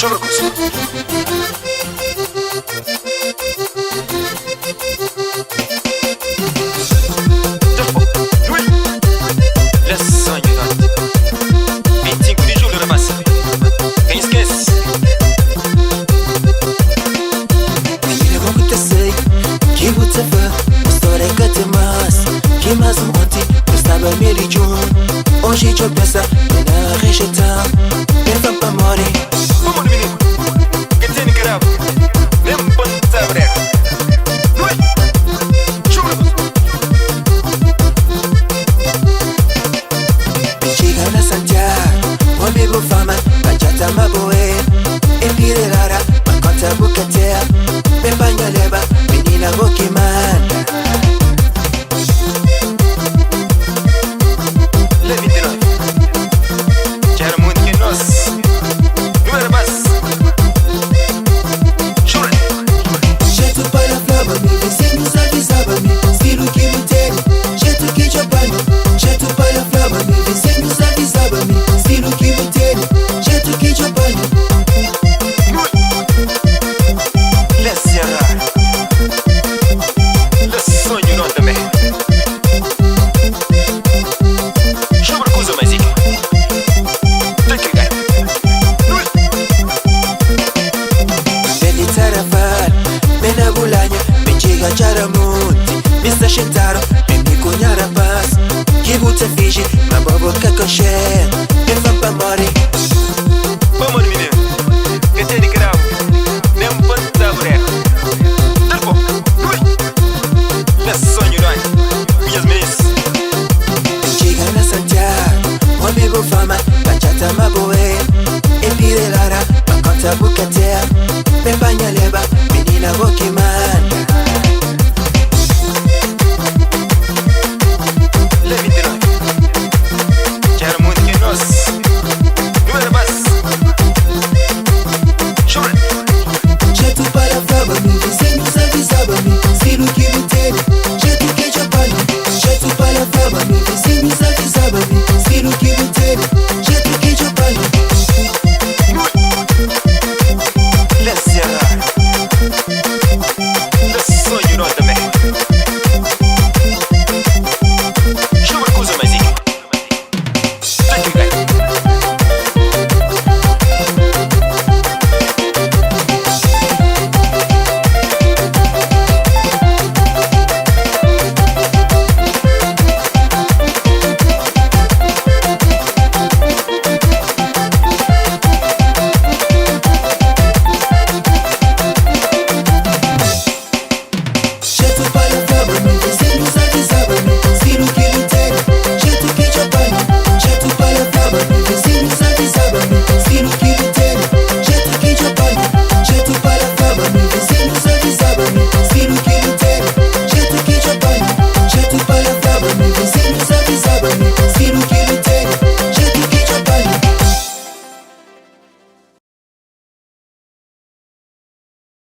Chora com isso. Mais um monte, eu estava meio de hoje eu penso na rejeição. Leva pra morrer. Vamos menino, que tem que gravar. Nem pode saber. Chega na Santiago, o amigo fama, bachata maboe. Empirerara, maconta bucatea. Pembanha leva, menina vou que manda. Charamuti, Mr. Shintaro, me cunhara paz. Que buta finge, na boca coxé. Me fã pra morrer. Vamos menino, que tem que gravar. Nem pode saber. Tá bom, nesse sonho não é. Minhas mães. Chega na Santiago, o amigo fama, bachata maboe. Empirelara, maconta bucatea. Pembanha leva, menina vou que manda. Jeito que